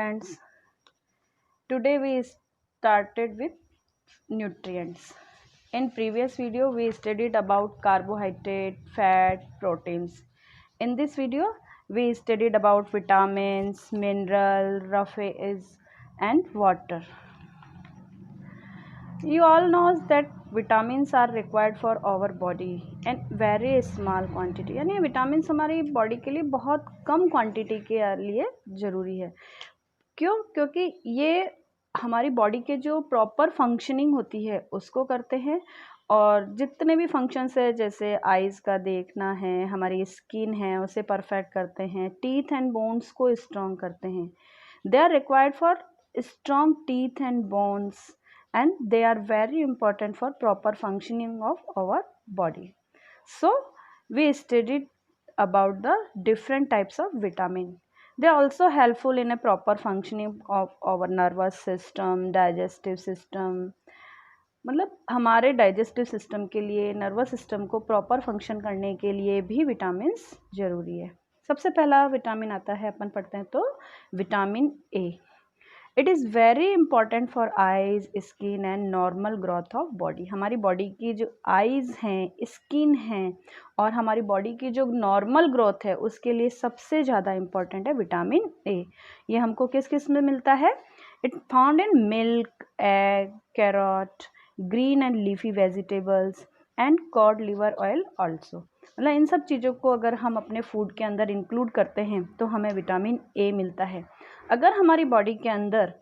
Friends, today we started with nutrients. In previous video we studied about carbohydrate, fat, proteins. In this video we studied about vitamins, mineral, roughes and water. You all knows that vitamins are required for our body and very small quantity, यानी vitamins हमारी body के लिए बहुत कम quantity के लिए ज़रूरी है। क्यों? क्योंकि ये हमारी बॉडी के जो प्रॉपर फंक्शनिंग होती है उसको करते हैं, और जितने भी फंक्शंस है जैसे आइज़ का देखना है, हमारी स्किन है उसे परफेक्ट करते हैं, टीथ एंड बोन्स को स्ट्रॉन्ग करते हैं। They are required for strong teeth and bones and they are very important for proper functioning of our body. So we studied about the different types of vitamin. They are also helpful in a proper functioning of our nervous system, digestive system. मतलब हमारे digestive system के लिए, nervous system को proper function करने के लिए भी vitamins ज़रूरी है। सबसे पहला विटामिन आता है, अपन पढ़ते हैं तो vitamin A. It is very important for eyes, skin and normal growth of body. हमारी बॉडी की जो आइज़ हैं, स्किन हैं और हमारी बॉडी की जो नॉर्मल ग्रोथ है उसके लिए सबसे ज़्यादा इम्पॉर्टेंट है विटामिन ए। ये हमको किस किस में मिलता है? It found in milk, egg, carrot, green and leafy vegetables and cod liver oil also. मतलब इन सब चीज़ों को अगर हम अपने फूड के अंदर इंक्लूड करते हैं तो हमें विटामिन ए मिलता है। अगर हमारी बॉडी के अंदर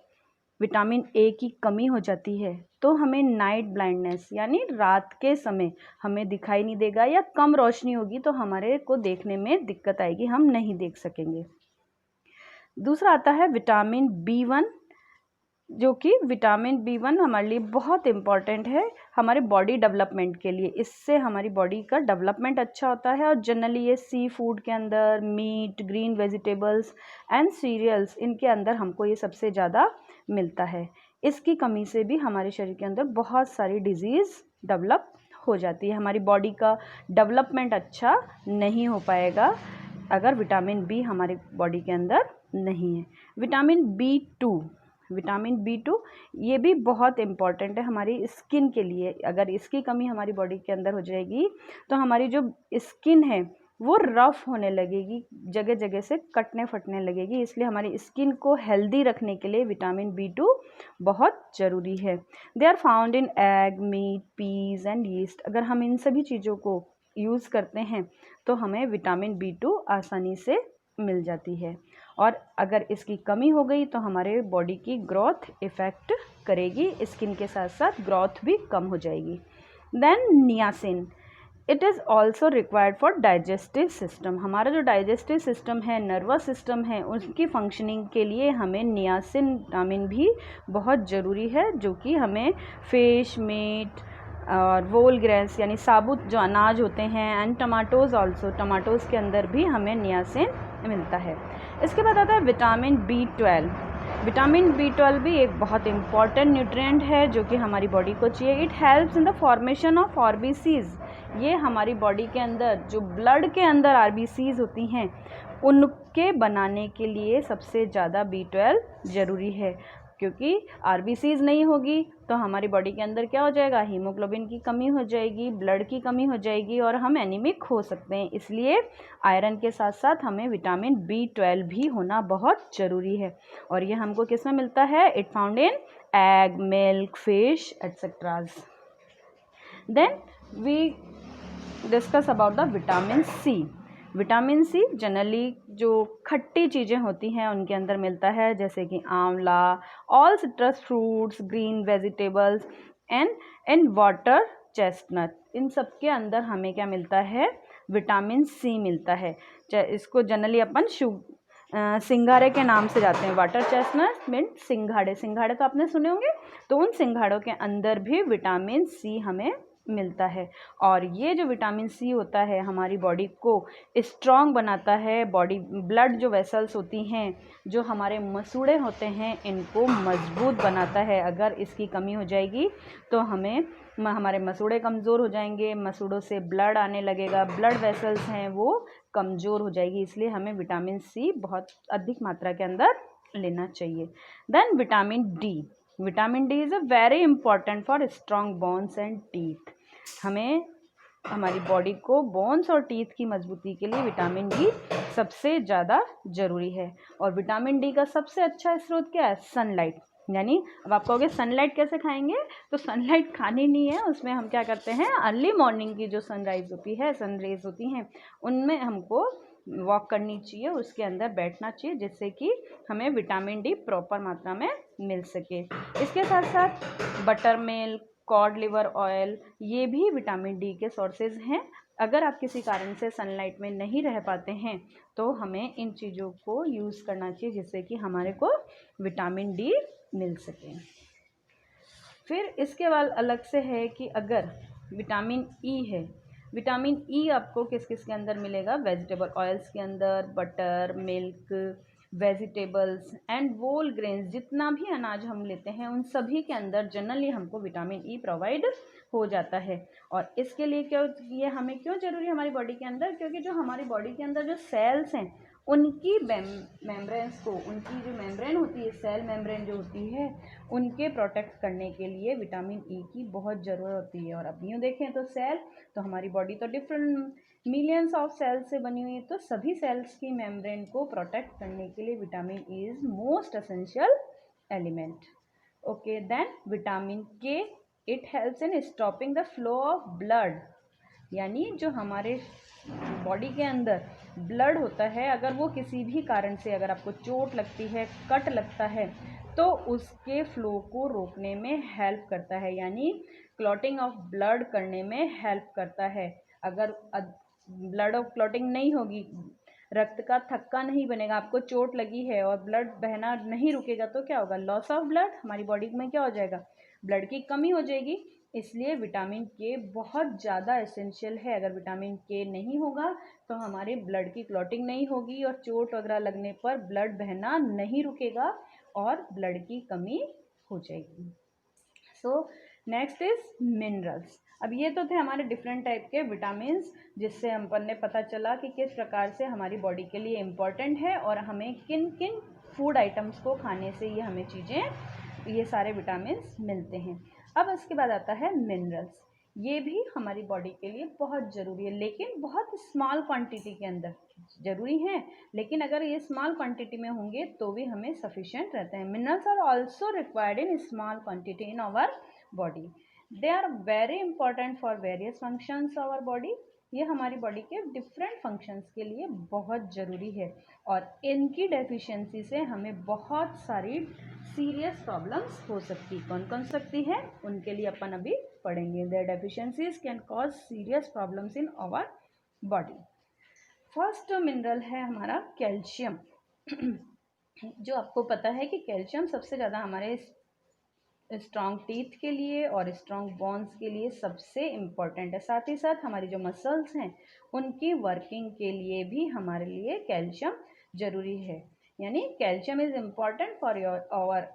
विटामिन ए की कमी हो जाती है तो हमें नाइट ब्लाइंडनेस, यानी रात के समय हमें दिखाई नहीं देगा या कम रोशनी होगी तो हमारे को देखने में दिक्कत आएगी, हम नहीं देख सकेंगे। दूसरा आता है विटामिन बी1, जो कि विटामिन बी1 हमारे लिए बहुत इम्पॉर्टेंट है हमारे बॉडी डेवलपमेंट के लिए। इससे हमारी बॉडी का डेवलपमेंट अच्छा होता है, और जनरली ये सी फूड के अंदर, meat, green vegetables and cereals, इनके अंदर हमको ये सबसे ज़्यादा मिलता है। इसकी कमी से भी हमारे शरीर के अंदर बहुत सारी डिजीज़ डेवलप हो जाती है। हमारी बॉडी का डेवलपमेंट अच्छा नहीं हो पाएगा अगर विटामिन बी हमारी बॉडी के अंदर नहीं है। विटामिन बी2 ये भी बहुत इम्पॉर्टेंट है हमारी स्किन के लिए। अगर इसकी कमी हमारी बॉडी के अंदर हो जाएगी तो हमारी जो स्किन है वो रफ़ होने लगेगी, जगह जगह से कटने फटने लगेगी। इसलिए हमारी स्किन को हेल्दी रखने के लिए विटामिन बी2 बहुत ज़रूरी है। They are found in egg, meat, peas and yeast. अगर हम इन सभी चीज़ों को यूज़ करते हैं तो हमें विटामिन बी2 आसानी से मिल जाती है, और अगर इसकी कमी हो गई तो हमारे बॉडी की ग्रोथ इफ़ेक्ट करेगी, स्किन के साथ साथ ग्रोथ भी कम हो जाएगी। Then niacin, it is also required for digestive system. हमारा जो डाइजेस्टिव सिस्टम है, नर्वस सिस्टम है, उसकी फंक्शनिंग के लिए हमें नियासिन विटामिन भी बहुत ज़रूरी है, जो कि हमें फिश, मीट और वोल ग्रेन्स यानी साबुत जो अनाज होते हैं, एंड टमाटोज़ ऑल्सो, टमाटोज़ के अंदर भी हमें नियासिन मिलता है। इसके बाद आता है विटामिन बी12। विटामिन बी12 भी एक बहुत इंपॉर्टेंट न्यूट्रिएंट है जो कि हमारी बॉडी को चाहिए। It helps in the formation of RBCs. ये हमारी बॉडी के अंदर जो ब्लड के अंदर आरबीसीज होती हैं उनके बनाने के लिए सबसे ज़्यादा बी12 ज़रूरी है, क्योंकि आरबीसीज नहीं होगी तो हमारी बॉडी के अंदर क्या हो जाएगा? हीमोग्लोबिन की कमी हो जाएगी, ब्लड की कमी हो जाएगी और हम एनीमिक हो सकते हैं। इसलिए आयरन के साथ साथ हमें विटामिन बी12 भी होना बहुत ज़रूरी है, और ये हमको किस में मिलता है? It found in egg, milk, fish etceteras. Then we discuss about the vitamin C. Vitamin C generally जो खट्टी चीज़ें होती हैं उनके अंदर मिलता है, जैसे कि आंवला, all citrus fruits, green vegetables and water chestnut. इन सब के अंदर हमें क्या मिलता है? विटामिन सी मिलता है। इसको जनरली अपन सिंघाड़े के नाम से जाते हैं। वाटर चेस्टनट मीन सिंघाड़े। सिंघाड़े तो आपने सुने होंगे, तो उन सिंघाड़ों के अंदर भी विटामिन सी हमें मिलता है, और ये जो विटामिन सी होता है हमारी बॉडी को स्ट्रॉन्ग बनाता है। बॉडी ब्लड जो वेसल्स होती हैं, जो हमारे मसूड़े होते हैं, इनको मजबूत बनाता है। अगर इसकी कमी हो जाएगी तो हमारे मसूड़े कमज़ोर हो जाएंगे, मसूड़ों से ब्लड आने लगेगा, ब्लड वेसल्स हैं वो कमज़ोर हो जाएगी। इसलिए हमें विटामिन सी बहुत अधिक मात्रा के अंदर लेना चाहिए। Then vitamin D is a very important for strong bones and teeth. हमें हमारी बॉडी को बोन्स और टीथ की मजबूती के लिए विटामिन डी सबसे ज़्यादा ज़रूरी है। और विटामिन डी का सबसे अच्छा स्रोत क्या है? सनलाइट। यानी अब आप कहोगे सनलाइट कैसे खाएंगे, तो सनलाइट खानी नहीं है, उसमें हम क्या करते हैं, अर्ली मॉर्निंग की जो सनराइज होती है, सनरेज होती हैं, उनमें हमको वॉक करनी चाहिए, उसके अंदर बैठना चाहिए, जिससे कि हमें विटामिन डी प्रॉपर मात्रा में मिल सके। इसके साथ साथ butter milk, cod liver oil, ये भी विटामिन डी के सोर्सेज हैं। अगर आप किसी कारण से सनलाइट में नहीं रह पाते हैं तो हमें इन चीज़ों को यूज़ करना चाहिए, जिससे कि हमारे को विटामिन डी मिल सके। फिर इसके बाद अलग से है कि अगर विटामिन ई है, विटामिन ई आपको किस किस के अंदर मिलेगा? वेजिटेबल ऑयल्स के अंदर, butter, milk, vegetables and whole grains, जितना भी अनाज हम लेते हैं उन सभी के अंदर जनरली हमको विटामिन ई प्रोवाइड हो जाता है। और इसके लिए क्यों, ये हमें क्यों ज़रूरी है हमारी बॉडी के अंदर? क्योंकि जो हमारी बॉडी के अंदर जो सेल्स हैं उनकी मेम्ब्रेन्स को, उनकी जो मेम्ब्रेन होती है, सेल मेम्ब्रेन जो होती है, उनके प्रोटेक्ट करने के लिए विटामिन ई की बहुत ज़रूरत होती है। और अब यूँ देखें तो सेल, तो हमारी बॉडी तो डिफरेंट मिलियंस ऑफ सेल्स से बनी हुई है, तो सभी सेल्स की मेम्ब्रेन को प्रोटेक्ट करने के लिए vitamin E is most essential element. Okay, then vitamin K, it helps in stopping the flow of blood. यानी जो हमारे बॉडी के अंदर ब्लड होता है, अगर वो किसी भी कारण से, अगर आपको चोट लगती है, कट लगता है, तो उसके फ्लो को रोकने में हेल्प करता है, यानी क्लॉटिंग ऑफ ब्लड करने में हेल्प करता है। अगर ब्लड ऑफ क्लॉटिंग नहीं होगी, रक्त का थक्का नहीं बनेगा, आपको चोट लगी है और ब्लड बहना नहीं रुकेगा, तो क्या होगा? लॉस ऑफ ब्लड, हमारी बॉडी में क्या हो जाएगा? ब्लड की कमी हो जाएगी। इसलिए विटामिन के बहुत ज़्यादा एसेंशियल है। अगर विटामिन के नहीं होगा तो हमारे ब्लड की क्लॉटिंग नहीं होगी और चोट वगैरह लगने पर ब्लड बहना नहीं रुकेगा और ब्लड की कमी हो जाएगी। So next is minerals. अब ये तो थे हमारे डिफरेंट टाइप के विटामिन्स, जिससे अपन ने पता चला कि किस प्रकार से हमारी बॉडी के लिए इम्पॉर्टेंट है और हमें किन किन फूड आइटम्स को खाने से ये हमें चीज़ें, ये सारे विटामिन्स मिलते हैं। अब इसके बाद आता है मिनरल्स। ये भी हमारी बॉडी के लिए बहुत ज़रूरी है, लेकिन बहुत स्मॉल क्वांटिटी के अंदर ज़रूरी हैं, लेकिन अगर ये स्मॉल क्वांटिटी में होंगे तो भी हमें सफिशिएंट रहते हैं। Minerals are also required in small quantity in our body. They are very important for various functions our body. ये हमारी बॉडी के डिफरेंट फंक्शंस के लिए बहुत ज़रूरी है और इनकी डेफिशिएंसी से हमें बहुत सारी सीरियस प्रॉब्लम्स हो सकती। कौन कौन सकती है उनके लिए अपन अभी पढ़ेंगे। Their deficiencies can cause serious problems in our body. First mineral है हमारा कैल्शियम। जो आपको पता है कि कैल्शियम सबसे ज़्यादा हमारे स्ट्रॉन्ग टीथ के लिए और स्ट्रॉन्ग बोन्स के लिए सबसे इम्पॉर्टेंट है। साथ ही साथ हमारी जो मसल्स हैं उनकी वर्किंग के लिए भी हमारे लिए कैल्शियम ज़रूरी है। यानी calcium is important for our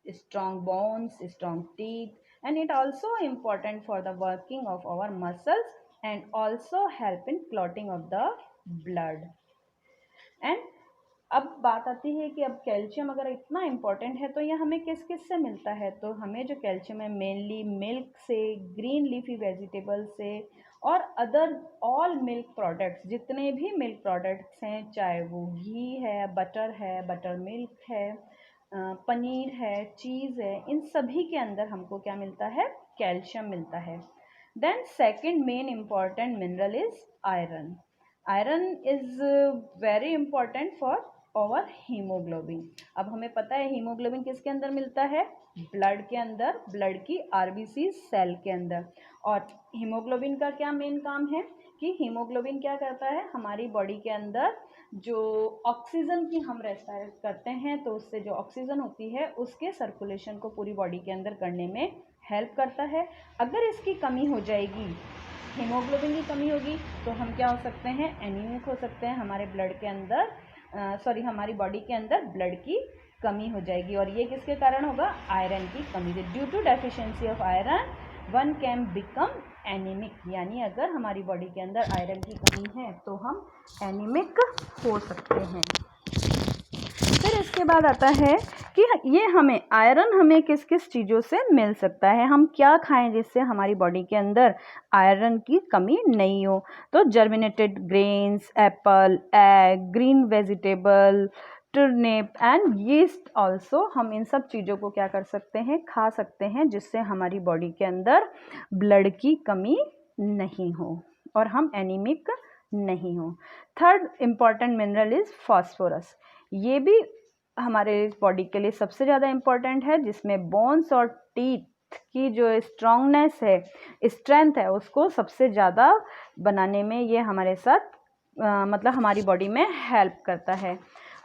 strong bones, strong teeth, and it also important for the working of our muscles and also help in clotting of the blood. And अब बात आती है कि अब कैल्शियम अगर इतना इम्पॉर्टेंट है तो यह हमें किस किस से मिलता है? तो हमें जो कैल्शियम है मेनली मिल्क से, ग्रीन लीफी वेजिटेबल से और अदर ऑल मिल्क प्रोडक्ट्स, जितने भी मिल्क प्रोडक्ट्स हैं, चाहे वो घी है, बटर मिल्क है, पनीर है, चीज़ है, इन सभी के अंदर हमको क्या मिलता है? कैल्शियम मिलता है। Then second main important mineral is iron. Iron is very important for और हीमोग्लोबिन। अब हमें पता है हीमोग्लोबिन किसके अंदर मिलता है? ब्लड के अंदर, ब्लड की आरबीसी सेल के अंदर। और हीमोग्लोबिन का क्या मेन काम है कि हीमोग्लोबिन क्या करता है? हमारी बॉडी के अंदर जो ऑक्सीजन की हम रेस्पायर करते हैं तो उससे जो ऑक्सीजन होती है उसके सर्कुलेशन को पूरी बॉडी के अंदर करने में हेल्प करता है। अगर इसकी कमी हो जाएगी, हीमोग्लोबिन की कमी होगी, तो हम क्या हो सकते हैं? एनीमिक हो सकते हैं। हमारे ब्लड के अंदर हमारी बॉडी के अंदर ब्लड की कमी हो जाएगी। और ये किसके कारण होगा? आयरन की कमी से। Due to deficiency of iron one can become anaemic. यानी अगर हमारी बॉडी के अंदर आयरन की कमी है तो हम एनीमिक हो सकते हैं। फिर इसके इसके बाद आता है कि ये हमें आयरन हमें किस किस चीज़ों से मिल सकता है, हम क्या खाएं जिससे हमारी बॉडी के अंदर आयरन की कमी नहीं हो। तो germinated grains, Apple, egg, green vegetable, turnip and yeast also, हम इन सब चीज़ों को क्या कर सकते हैं, खा सकते हैं, जिससे हमारी बॉडी के अंदर ब्लड की कमी नहीं हो और हम एनीमिक नहीं हो। Third important mineral is phosphorus. ये भी हमारे बॉडी के लिए सबसे ज़्यादा इम्पॉर्टेंट है, जिसमें बोन्स और टीथ की जो स्ट्रॉन्गनेस है, स्ट्रेंथ है, उसको सबसे ज़्यादा बनाने में ये हमारे साथ मतलब हमारी बॉडी में हेल्प करता है।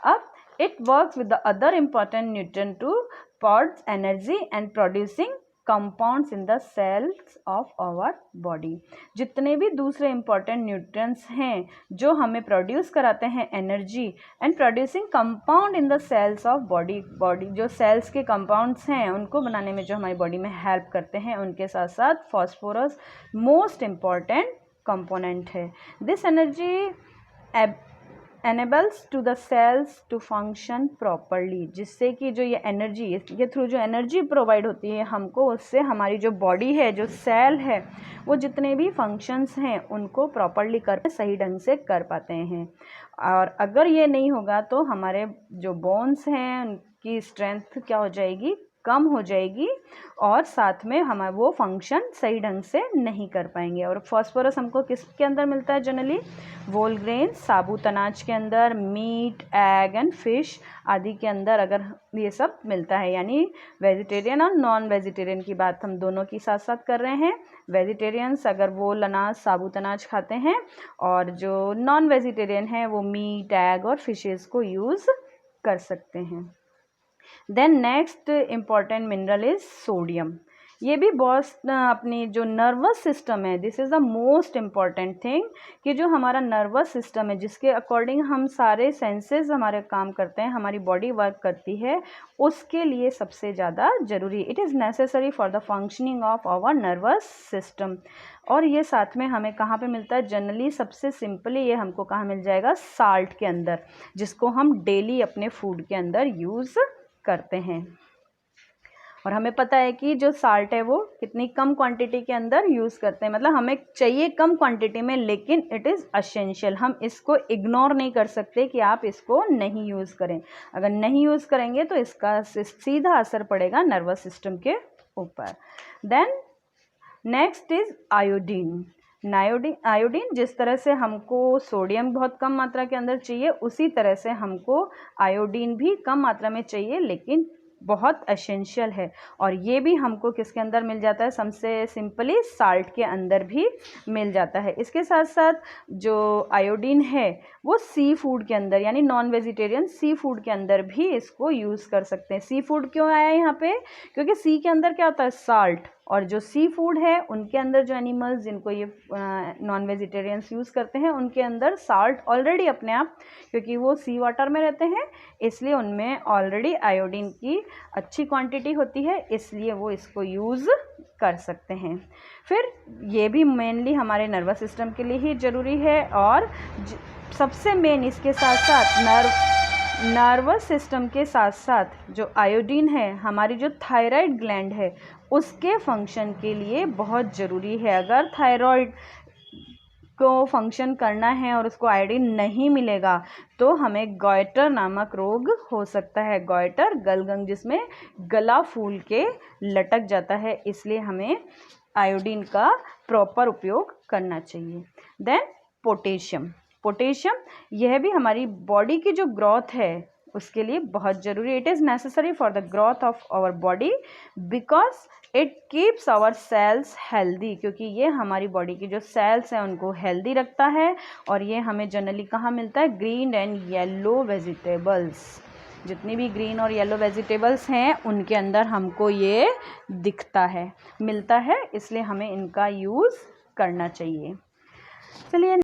अब it works with the other important nutrient to produce energy and producing compounds in the cells of our body। जितने भी दूसरे important nutrients हैं जो हमें प्रोड्यूस कराते हैं energy and producing compound in the cells of body, जो cells के कंपाउंड्स हैं उनको बनाने में जो हमारी बॉडी में हेल्प करते हैं, उनके साथ साथ फॉस्फोरस मोस्ट इम्पॉर्टेंट कंपोनेंट है। This energy enables to the cells to function properly, जिससे कि जो ये एनर्जी, इसके थ्रू जो एनर्जी प्रोवाइड होती है हमको, उससे हमारी जो बॉडी है, जो सेल है, वो जितने भी फंक्शंस हैं उनको प्रॉपरली सही ढंग से कर पाते हैं। और अगर ये नहीं होगा तो हमारे जो बोन्स हैं उनकी स्ट्रेंथ क्या हो जाएगी, कम हो जाएगी, और साथ में हमारा वो फंक्शन सही ढंग से नहीं कर पाएंगे। और फास्फोरस हमको किसके अंदर मिलता है जनरली, होल ग्रेन, साबुत अनाज के अंदर, मीट, एग एंड फिश आदि के अंदर अगर ये सब मिलता है। यानी वेजिटेरियन और नॉन वेजिटेरियन की बात हम दोनों की साथ साथ कर रहे हैं। वेजिटेरियंस अगर वो अनाज, साबुत अनाज खाते हैं, और जो नॉन वेजिटेरियन है वो मीट, एग और फिशेस को यूज़ कर सकते हैं। Then next important mineral is sodium. ये भी बहुत अपनी जो नर्वस सिस्टम है, this is the most important thing, कि जो हमारा नर्वस सिस्टम है, जिसके अकॉर्डिंग हम सारे सेंसेस हमारे काम करते हैं, हमारी बॉडी वर्क करती है, उसके लिए सबसे ज़्यादा ज़रूरी, it is necessary for the functioning of our nervous system. और ये साथ में हमें कहाँ पे मिलता है जनरली, सबसे सिंपली ये हमको कहाँ मिल जाएगा, साल्ट के अंदर, जिसको हम डेली अपने फूड के अंदर यूज़ करते हैं। और हमें पता है कि जो साल्ट है वो कितनी कम क्वांटिटी के अंदर यूज़ करते हैं, मतलब हमें चाहिए कम क्वांटिटी में, लेकिन इट इज़ एसेंशियल। हम इसको इग्नोर नहीं कर सकते कि आप इसको नहीं यूज़ करें। अगर नहीं यूज़ करेंगे तो इसका सीधा असर पड़ेगा नर्वस सिस्टम के ऊपर। Then next is iodine. Iodine जिस तरह से हमको सोडियम बहुत कम मात्रा के अंदर चाहिए, उसी तरह से हमको आयोडीन भी कम मात्रा में चाहिए, लेकिन बहुत एसेंशियल है। और ये भी हमको किसके अंदर मिल जाता है, सबसे सिंपली साल्ट के अंदर भी मिल जाता है। इसके साथ साथ जो आयोडीन है वो सी फूड के अंदर, यानी नॉन वेजिटेरियन सी फूड के अंदर भी इसको यूज़ कर सकते हैं। सी फूड क्यों आया यहाँ पे, क्योंकि सी के अंदर क्या होता है, साल्ट, और जो सी फूड है उनके अंदर जो एनिमल्स जिनको ये नॉन वेजिटेरियंस यूज़ करते हैं, उनके अंदर साल्ट ऑलरेडी अपने आप, क्योंकि वो सी वाटर में रहते हैं, इसलिए उनमें ऑलरेडी आयोडीन की अच्छी क्वांटिटी होती है, इसलिए वो इसको यूज़ कर सकते हैं। फिर ये भी मेनली हमारे नर्वस सिस्टम के लिए ही ज़रूरी है। और सबसे मेन इसके साथ साथ नर्वस सिस्टम के साथ साथ जो आयोडीन है, हमारी जो थायराइड ग्लैंड है, उसके फंक्शन के लिए बहुत ज़रूरी है। अगर थायराइड को फंक्शन करना है और उसको आयोडीन नहीं मिलेगा तो हमें गॉइटर नामक रोग हो सकता है। गॉइटर, गलगंग, जिसमें गला फूल के लटक जाता है, इसलिए हमें आयोडीन का प्रॉपर उपयोग करना चाहिए। देन पोटेशियम यह भी हमारी बॉडी की जो ग्रोथ है उसके लिए बहुत ज़रूरी। It is necessary for the growth of our body because it keeps our cells healthy, क्योंकि ये हमारी बॉडी की जो सेल्स हैं उनको हेल्दी रखता है। और ये हमें जनरली कहाँ मिलता है, ग्रीन एंड येलो वेजिटेबल्स, जितनी भी ग्रीन और येलो वेजिटेबल्स हैं उनके अंदर हमको ये दिखता है, मिलता है, इसलिए हमें इनका यूज़ करना चाहिए। चलिए